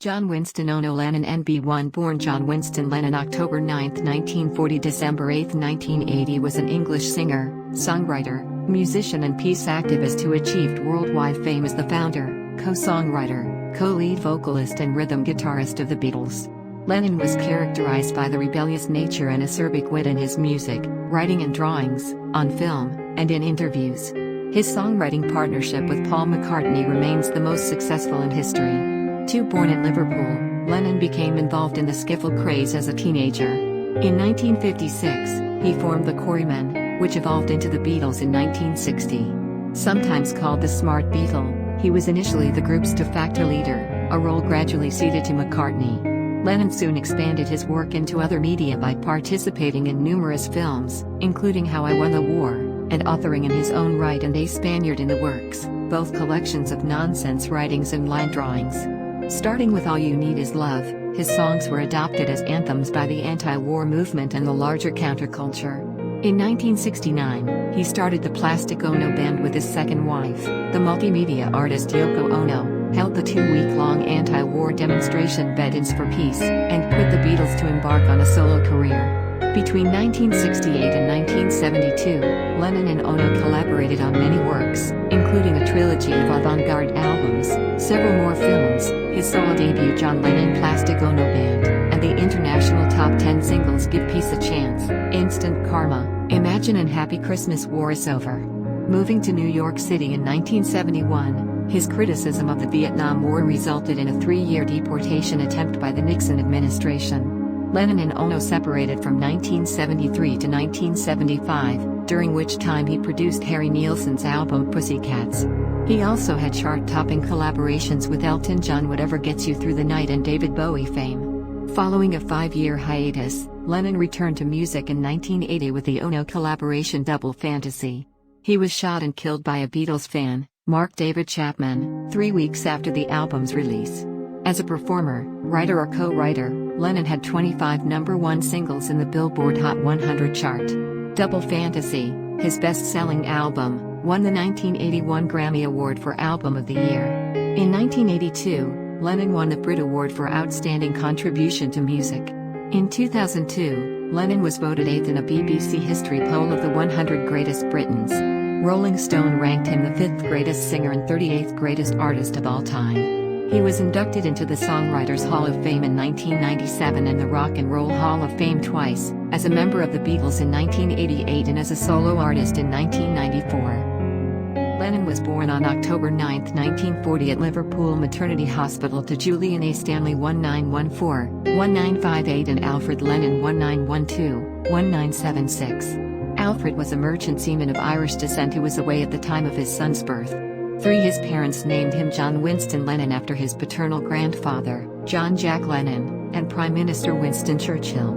John Winston Ono Lennon NB1 Born John Winston Lennon October 9, 1940 December 8, 1980 was an English singer, songwriter, musician and peace activist who achieved worldwide fame as the founder, co-songwriter, co-lead vocalist and rhythm guitarist of the Beatles. Lennon was characterized by the rebellious nature and acerbic wit in his music, writing and drawings, on film, and in interviews. His songwriting partnership with Paul McCartney remains the most successful in history. Born in Liverpool, Lennon became involved in the skiffle craze as a teenager. In 1956, he formed the Quarrymen, which evolved into the Beatles in 1960. Sometimes called the Smart Beatle, he was initially the group's de facto leader, a role gradually ceded to McCartney. Lennon soon expanded his work into other media by participating in numerous films, including How I Won the War, and authoring in his own right and A Spaniard in the Works, both collections of nonsense writings and line drawings. Starting with All You Need Is Love, his songs were adopted as anthems by the anti-war movement and the larger counterculture. In 1969, he started the Plastic Ono Band with his second wife, the multimedia artist Yoko Ono, held the 2-week-long anti-war demonstration Bed-Ins for Peace, and quit the Beatles to embark on a solo career. Between 1968 and 1972, Lennon and Ono collaborated on many works, including a trilogy of avant-garde albums, several more films, his solo debut John Lennon Plastic Ono Band, and the international top 10 singles Give Peace a Chance, Instant Karma, Imagine and Happy Christmas War is Over. Moving to New York City in 1971, his criticism of the Vietnam War resulted in a 3-year deportation attempt by the Nixon administration. Lennon and Ono separated from 1973 to 1975, during which time he produced Harry Nilsson's album Pussycats. He also had chart-topping collaborations with Elton John Whatever Gets You Through the Night and David Bowie fame. Following a 5-year hiatus, Lennon returned to music in 1980 with the Ono collaboration Double Fantasy. He was shot and killed by a Beatles fan, Mark David Chapman, 3 weeks after the album's release. As a performer, writer or co-writer, Lennon had 25 #1 singles in the Billboard Hot 100 chart. Double Fantasy, his best-selling album, won the 1981 Grammy Award for Album of the Year. In 1982, Lennon won the Brit Award for Outstanding Contribution to Music. In 2002, Lennon was voted 8th in a BBC History poll of the 100 Greatest Britons. Rolling Stone ranked him the 5th greatest singer and 38th greatest artist of all time. He was inducted into the Songwriters Hall of Fame in 1997 and the Rock and Roll Hall of Fame twice, as a member of the Beatles in 1988 and as a solo artist in 1994. Lennon was born on October 9, 1940 at Liverpool Maternity Hospital to Julian A. Stanley 1914-1958 and Alfred Lennon 1912-1976. Alfred was a merchant seaman of Irish descent who was away at the time of his son's birth. His parents named him John Winston Lennon after his paternal grandfather, John Jack Lennon, and Prime Minister Winston Churchill.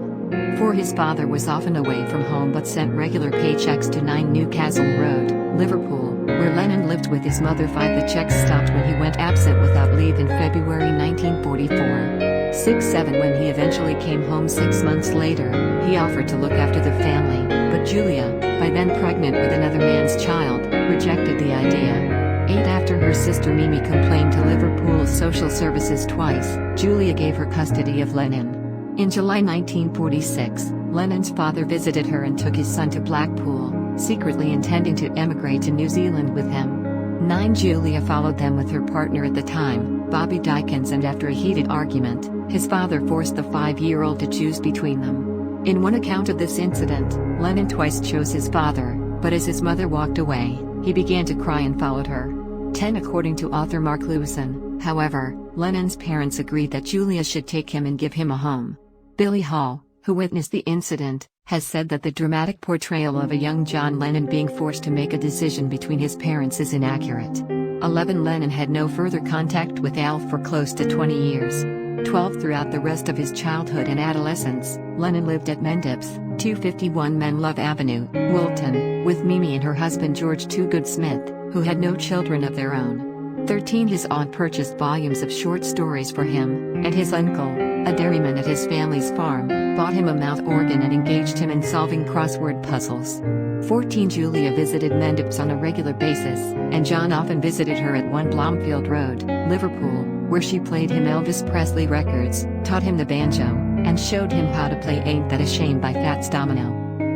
His father was often away from home but sent regular paychecks to 9 Newcastle Road, Liverpool, where Lennon lived with his mother. The checks stopped when he went absent without leave in February 1944. 7 When he eventually came home 6 months later, he offered to look after the family, but Julia, by then pregnant with another man's child, rejected the idea. 8 After her sister Mimi complained to Liverpool's social services twice, Julia gave her custody of Lennon. In July 1946, Lennon's father visited her and took his son to Blackpool, secretly intending to emigrate to New Zealand with him. 9 Julia followed them with her partner at the time, Bobby Dykins, and after a heated argument, his father forced the 5-year-old to choose between them. In one account of this incident, Lennon twice chose his father, but as his mother walked away, he began to cry and followed her. 10 According to author Mark Lewison, however, Lennon's parents agreed that Julia should take him and give him a home. Billy Hall, who witnessed the incident, has said that the dramatic portrayal of a young John Lennon being forced to make a decision between his parents is inaccurate. 11 Lennon had no further contact with Alf for close to 20 years. 12 Throughout the rest of his childhood and adolescence, Lennon lived at Mendips, 251 Menlove Avenue, Woolton, with Mimi and her husband George Toogood Smith, who had no children of their own. 13 His aunt purchased volumes of short stories for him, and his uncle, a dairyman at his family's farm, bought him a mouth organ and engaged him in solving crossword puzzles. 14 Julia visited Mendips on a regular basis, and John often visited her at 1 Blomfield Road, Liverpool, where she played him Elvis Presley records, taught him the banjo, and showed him how to play Ain't That a Shame by Fats Domino.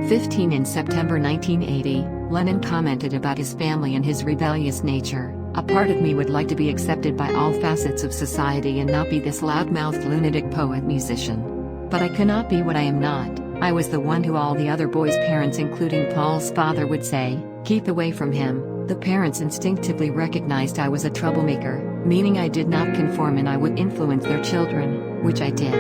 15 In September 1980, Lennon commented about his family and his rebellious nature. "A part of me would like to be accepted by all facets of society and not be this loud-mouthed lunatic poet-musician. But I cannot be what I am not. I was the one who all the other boys' parents including Paul's father would say, 'Keep away from him.' The parents instinctively recognized I was a troublemaker, meaning I did not conform and I would influence their children, which I did.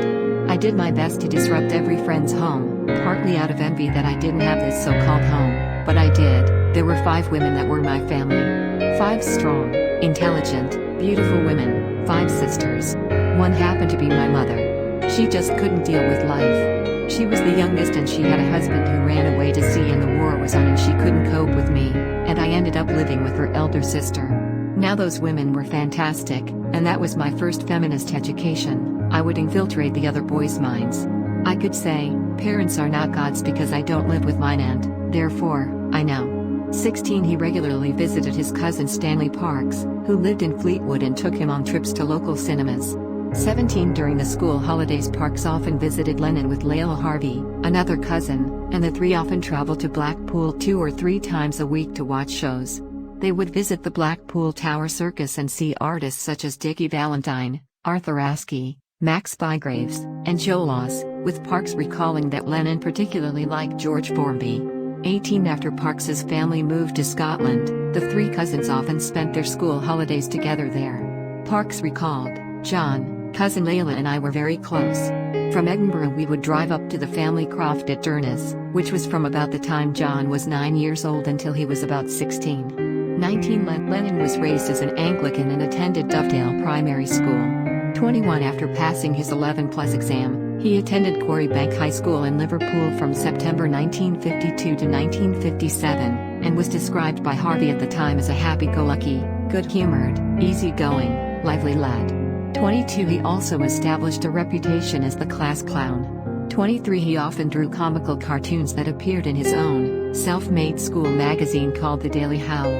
I did my best to disrupt every friend's home, partly out of envy that I didn't have this so-called home, but I did. There were 5 women that were my family. 5 strong, intelligent, beautiful women, 5 sisters. One happened to be my mother. She just couldn't deal with life. She was the youngest and she had a husband who ran away to sea and the war was on and she couldn't cope with me, and I ended up living with her elder sister. Now those women were fantastic, and that was my first feminist education. I would infiltrate the other boys' minds. I could say, parents are not gods because I don't live with mine and, therefore, I know." 16 He regularly visited his cousin Stanley Parks, who lived in Fleetwood and took him on trips to local cinemas. 17 During the school holidays Parks often visited Lennon with Layla Harvey, another cousin, and the 3 often traveled to Blackpool 2 or 3 times a week to watch shows. They would visit the Blackpool Tower Circus and see artists such as Dickie Valentine, Arthur Askey, Max Bygraves, and Joe Laws, with Parks recalling that Lennon particularly liked George Formby. 18 After Parks's family moved to Scotland, the 3 cousins often spent their school holidays together there. Parks recalled, "John, cousin Layla and I were very close. From Edinburgh we would drive up to the family croft at Durness, which was from about the time John was 9 years old until he was about 16. 19 Lennon was raised as an Anglican and attended Dovedale Primary School. 21 After passing his 11+ exam, he attended Quarrybank High School in Liverpool from September 1952 to 1957, and was described by Harvey at the time as a happy-go-lucky, good-humored, easy-going, lively lad. 22 He also established a reputation as the class clown. 23 He often drew comical cartoons that appeared in his own, self-made school magazine called The Daily Howl.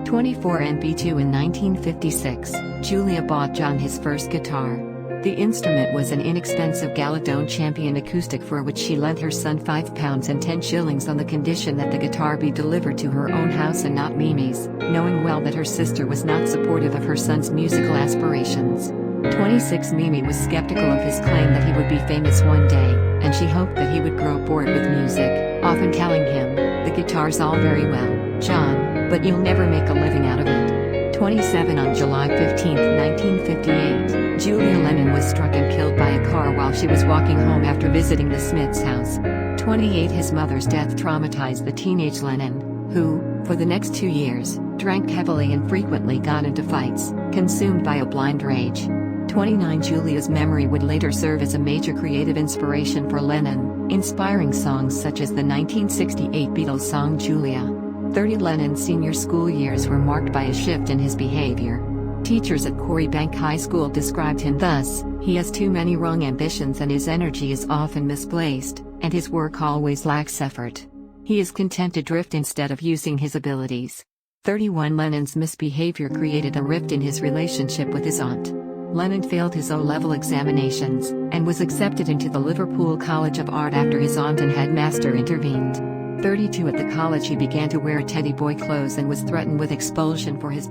24 NB2 In 1956, Julia bought John his first guitar. The instrument was an inexpensive Galadone Champion acoustic for which she lent her son £5 and 10 shillings on the condition that the guitar be delivered to her own house and not Mimi's, knowing well that her sister was not supportive of her son's musical aspirations. 26 Mimi was skeptical of his claim that he would be famous one day, and she hoped that he would grow bored with music, often telling him, "The guitar's all very well, John, but you'll never make a living out of it." 27 On July 15, 1958, Julia Lennon was struck and killed by a car while she was walking home after visiting the Smiths' house. 28 His mother's death traumatized the teenage Lennon, who, for the next 2 years, drank heavily and frequently got into fights, consumed by a blind rage. 29 Julia's memory would later serve as a major creative inspiration for Lennon, inspiring songs such as the 1968 Beatles song Julia. 30 Lennon's senior school years were marked by a shift in his behavior. Teachers at Quarrybank High School described him thus: "He has too many wrong ambitions and his energy is often misplaced, and his work always lacks effort. He is content to drift instead of using his abilities." 31 Lennon's misbehavior created a rift in his relationship with his aunt. Lennon failed his O-level examinations, and was accepted into the Liverpool College of Art after his aunt and headmaster intervened. 32 At the college he began to wear teddy boy clothes and was threatened with expulsion for his